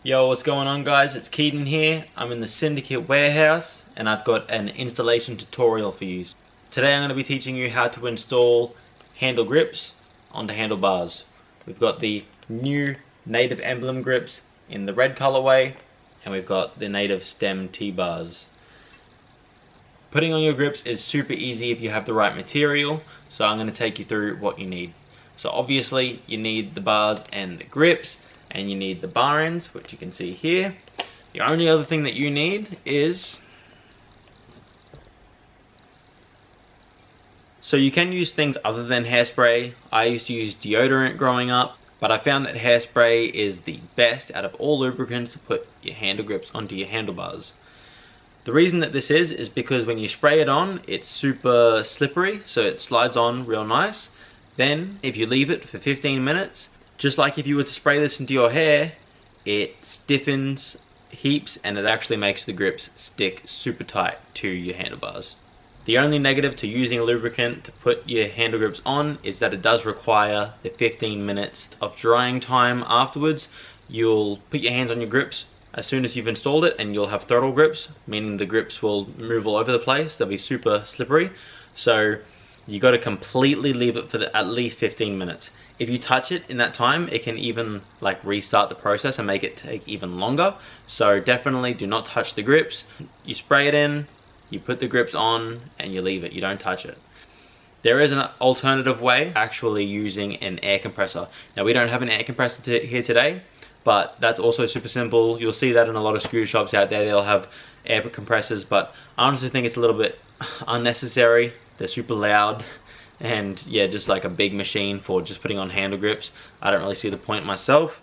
Yo, what's going on guys? It's Keaton here. I'm in the Syndicate warehouse and I've got an installation tutorial for you. Today I'm going to be teaching you how to install handle grips onto handlebars. We've got the new native emblem grips in the red colorway and we've got the native stem T-bars. Putting on your grips is super easy if you have the right material, so I'm going to take you through what you need. So obviously you need the bars and the grips, and you need the bar ends, which you can see here. The only other thing that you need is, so you can use things other than hairspray. I used to use deodorant growing up, but I found that hairspray is the best out of all lubricants to put your handle grips onto your handlebars. The reason that this is because when you spray it on, it's super slippery, so it slides on real nice. Then, if you leave it for 15 minutes, just like if you were to spray this into your hair, it stiffens heaps and it actually makes the grips stick super tight to your handlebars. The only negative to using a lubricant to put your handle grips on is that it does require the 15 minutes of drying time afterwards. You'll put your hands on your grips as soon as you've installed it and you'll have throttle grips, meaning the grips will move all over the place. They'll be super slippery. So you got to completely leave it for at least 15 minutes. If you touch it in that time, it can even like restart the process and make it take even longer. So definitely do not touch the grips. You spray it in, you put the grips on, and you leave it. You don't touch it. There is an alternative way, actually using an air compressor. Now we don't have an air compressor here today, but that's also super simple. You'll see that in a lot of screw shops out there. They'll have air compressors, but I honestly think it's a little bit unnecessary. They're super loud. And yeah, just like a big machine for just putting on handle grips. I don't really see the point myself.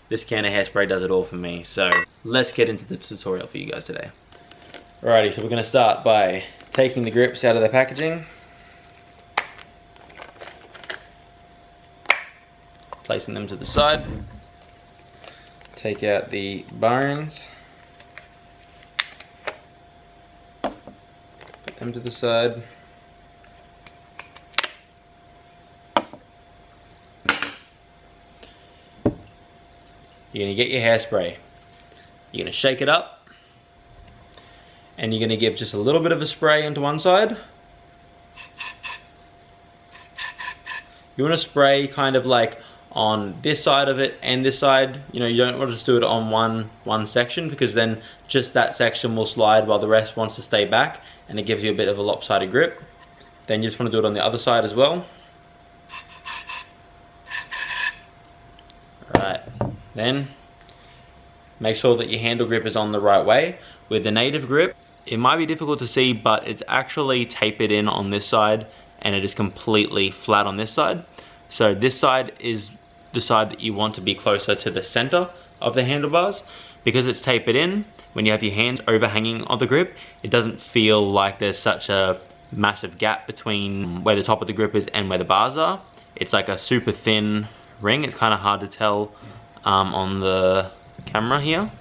This can of hairspray does it all for me. So let's get into the tutorial for you guys today. Alrighty, so we're going to start by taking the grips out of the packaging. Placing them to the side. Take out the bar ends. Put them to the side. You're going to get your hairspray. You're going to shake it up. And you're going to give just a little bit of a spray onto one side. You want to spray kind of like on this side of it and this side. You know, you don't want to just do it on one section, because then just that section will slide while the rest wants to stay back, and it gives you a bit of a lopsided grip. Then you just want to do it on the other side as well. Alright. Then make sure that your handle grip is on the right way. With the native grip, it might be difficult to see, but it's actually tapered in on this side and it is completely flat on this side. So this side is the side that you want to be closer to the center of the handlebars. Because it's tapered in, when you have your hands overhanging on the grip, it doesn't feel like there's such a massive gap between where the top of the grip is and where the bars are. It's like a super thin ring. It's kind of hard to tell on the camera here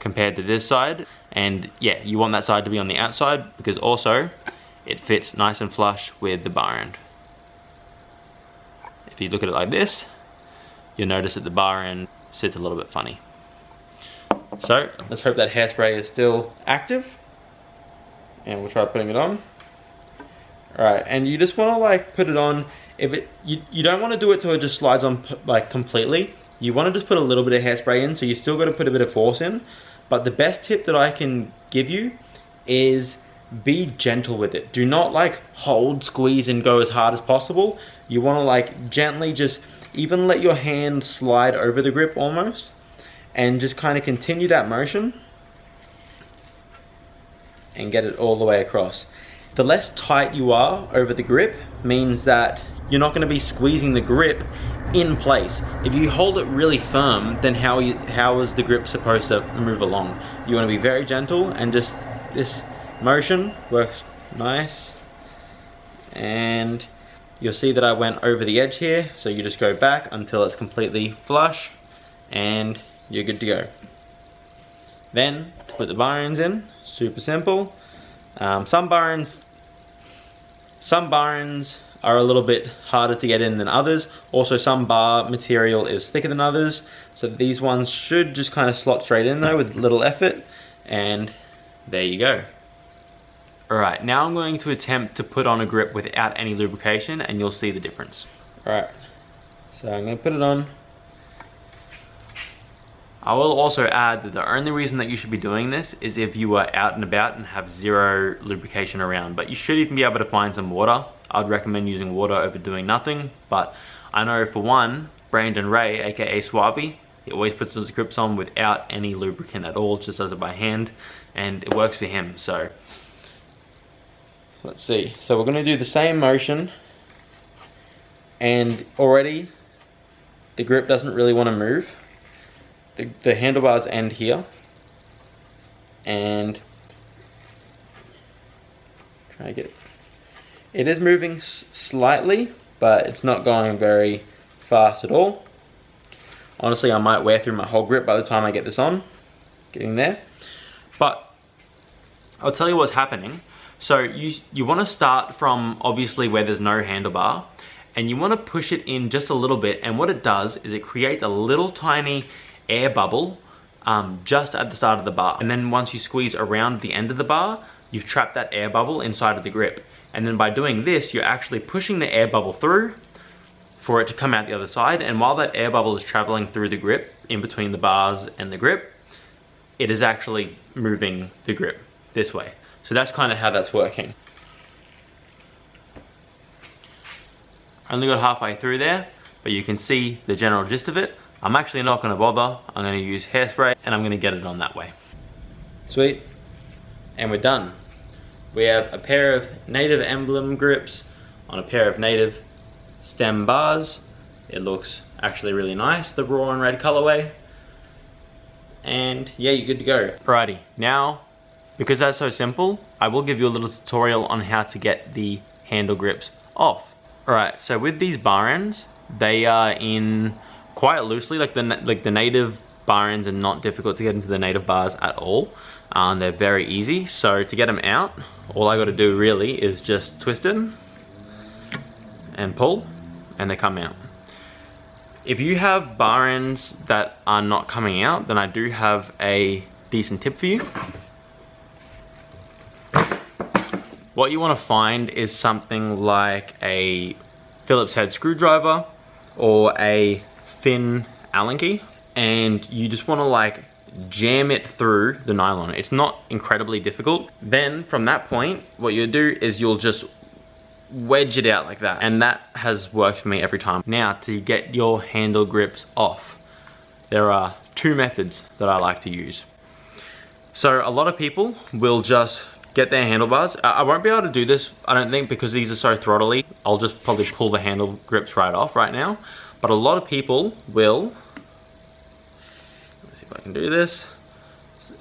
compared to this side. And yeah, you want that side to be on the outside because also it fits nice and flush with the bar end. If you look at it like this, you'll notice that the bar end sits a little bit funny. So let's hope that hairspray is still active, and we'll try putting it on. Alright, and you just want to like put it on. If you don't want to do it so it just slides on like completely. You want to just put a little bit of hairspray in, so you still got to put a bit of force in. But the best tip that I can give you is be gentle with it. Do not like hold, squeeze and go as hard as possible. You want to like gently just even let your hand slide over the grip almost, and just kind of continue that motion and get it all the way across. The less tight you are over the grip means that you're not going to be squeezing the grip in place. If you hold it really firm, then how is the grip supposed to move along? You want to be very gentle, and just this motion works nice. And you'll see that I went over the edge here, so you just go back until it's completely flush and you're good to go. Then to put the bar ends in, super simple. Some bar ends are a little bit harder to get in than others. Also, some bar material is thicker than others, so these ones should just kind of slot straight in though with little effort, and there you go. Alright, now I'm going to attempt to put on a grip without any lubrication, and you'll see the difference. Alright, so I'm going to put it on. I will also add that the only reason that you should be doing this is if you are out and about and have zero lubrication around, but you should even be able to find some water. I'd recommend using water over doing nothing, but I know for one, Brandon Ray, aka Swabby, he always puts his grips on without any lubricant at all, just does it by hand, and it works for him. So let's see, so we're going to do the same motion, and already the grip doesn't really want to move. The handlebars end here, and try to get it. It is moving slightly, but it's not going very fast at all. Honestly, I might wear through my whole grip by the time I get this on, getting there. But I'll tell you what's happening. So you want to start from obviously where there's no handlebar, and you want to push it in just a little bit, and what it does is it creates a little tiny air bubble just at the start of the bar, and then once you squeeze around the end of the bar, you've trapped that air bubble inside of the grip. And then by doing this, you're actually pushing the air bubble through for it to come out the other side, and while that air bubble is traveling through the grip in between the bars and the grip, it is actually moving the grip this way. So that's kind of how that's working. I only got halfway through there, but you can see the general gist of it. I'm actually not going to bother. I'm going to use hairspray, and I'm going to get it on that way. Sweet. And we're done. We have a pair of native emblem grips on a pair of native stem bars. It looks actually really nice, the raw and red colorway. And yeah, you're good to go. Alrighty, now, because that's so simple, I will give you a little tutorial on how to get the handle grips off. Alright, so with these bar ends, they are in quite loosely, like the native bar ends are not difficult to get into the native bars at all. They're very easy, so to get them out, all I got to do really is just twist it and pull, and they come out. If you have bar ends that are not coming out, then I do have a decent tip for you. What you want to find is something like a Phillips head screwdriver or a thin Allen key, and you just want to like jam it through the nylon. It's not incredibly difficult. Then from that point, what you'll do is you'll just wedge it out like that, and that has worked for me every time. Now, to get your handle grips off, there are two methods that I like to use. So a lot of people will just get their handlebars. I won't be able to do this, I don't think, because these are so throttly. I'll just probably pull the handle grips right off right now. But a lot of people will, let's see if I can do this,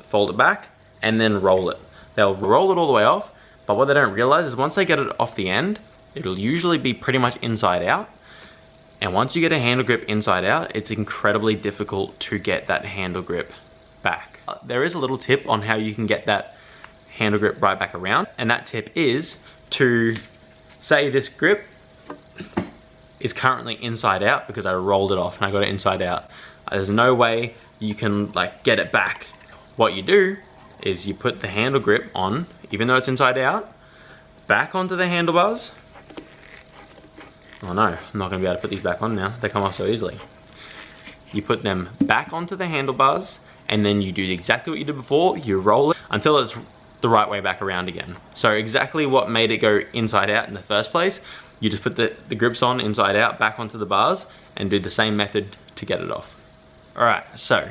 fold it back and then roll it. They'll roll it all the way off, but what they don't realize is once they get it off the end, it'll usually be pretty much inside out. And once you get a handle grip inside out, it's incredibly difficult to get that handle grip back. There is a little tip on how you can get that handle grip right back around, and that tip is to say this grip is currently inside out because I rolled it off and I got it inside out. There's no way you can like get it back. What you do is you put the handle grip on, even though it's inside out, back onto the handlebars. Oh no, I'm not gonna be able to put these back on now. They come off so easily. You put them back onto the handlebars, and then you do exactly what you did before. You roll it until it's the right way back around again. So exactly what made it go inside out in the first place, you just put the grips on inside out, back onto the bars, and do the same method to get it off. Alright, so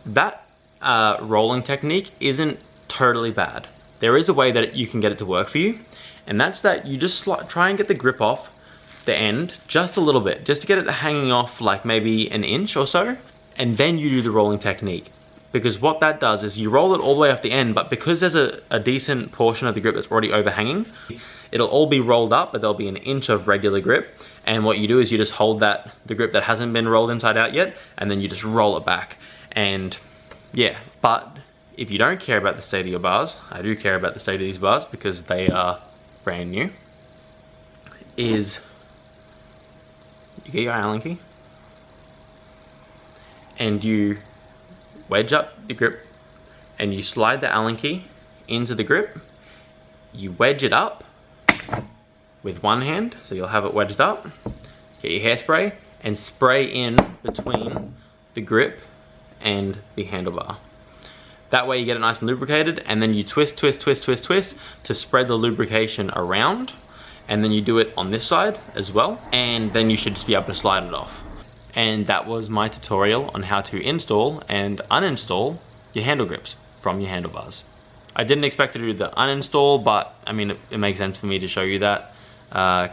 that rolling technique isn't totally bad. There is a way that you can get it to work for you, and that's that you just try and get the grip off the end just a little bit, just to get it hanging off like maybe an inch or so, and then you do the rolling technique. Because what that does is you roll it all the way off the end, but because there's a decent portion of the grip that's already overhanging, it'll all be rolled up, but there'll be an inch of regular grip. And what you do is you just hold the grip that hasn't been rolled inside out yet, and then you just roll it back. And yeah, but if you don't care about the state of your bars, I do care about the state of these bars because they are brand new. is you get your Allen key and you wedge up the grip and you slide the Allen key into the grip. You wedge it up with one hand, so you'll have it wedged up. Get your hairspray and spray in between the grip and the handlebar. That way you get it nice and lubricated, and then you twist to spread the lubrication around, and then you do it on this side as well, and then you should just be able to slide it off. And that was my tutorial on how to install and uninstall your handle grips from your handlebars. I didn't expect to do the uninstall, but I mean it makes sense for me to show you that,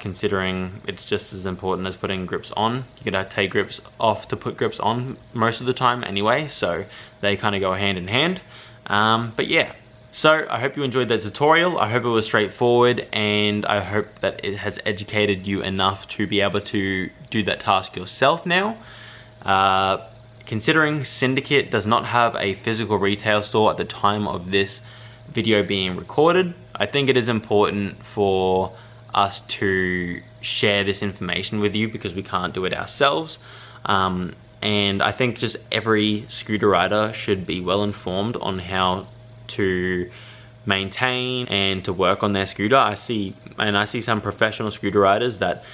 considering it's just as important as putting grips on. You gotta take grips off to put grips on most of the time anyway, so they kind of go hand in hand. But yeah, so I hope you enjoyed that tutorial. I hope it was straightforward, and I hope that it has educated you enough to be able to do that task yourself now. Considering Syndicate does not have a physical retail store at the time of this video being recorded, I think it is important for us to share this information with you because we can't do it ourselves. And I think just every scooter rider should be well informed on how to maintain and to work on their scooter. I see some professional scooter riders that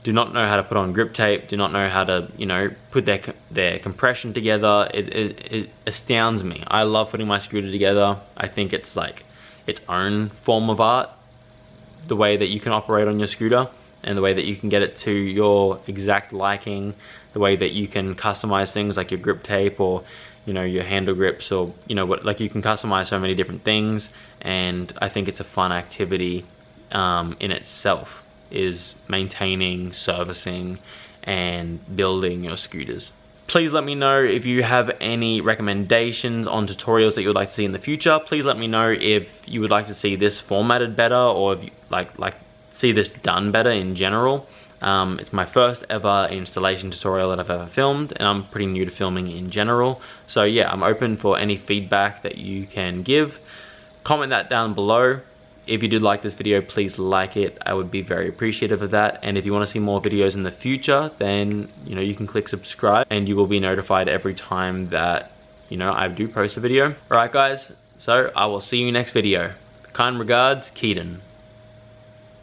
do not know how to put on grip tape, do not know how to, you know, put their compression together. It astounds me. I love putting my scooter together. I think it's like its own form of art, the way that you can operate on your scooter and the way that you can get it to your exact liking, the way that you can customize things like your grip tape or, you know, your handle grips, or, you know, what, like you can customize so many different things. And I think it's a fun activity in itself, is maintaining, servicing, and building your scooters. Please let me know if you have any recommendations on tutorials that you would like to see in the future. Please let me know if you would like to see this formatted better, or if you like see this done better in general. It's my first ever installation tutorial that I've ever filmed, and I'm pretty new to filming in general. So yeah, I'm open for any feedback that you can give. Comment that down below. If you did like this video, please like it. I would be very appreciative of that. And if you want to see more videos in the future, then, you know, you can click subscribe and you will be notified every time that, you know, I do post a video. Alright guys, so I will see you next video. Kind regards, Keaton.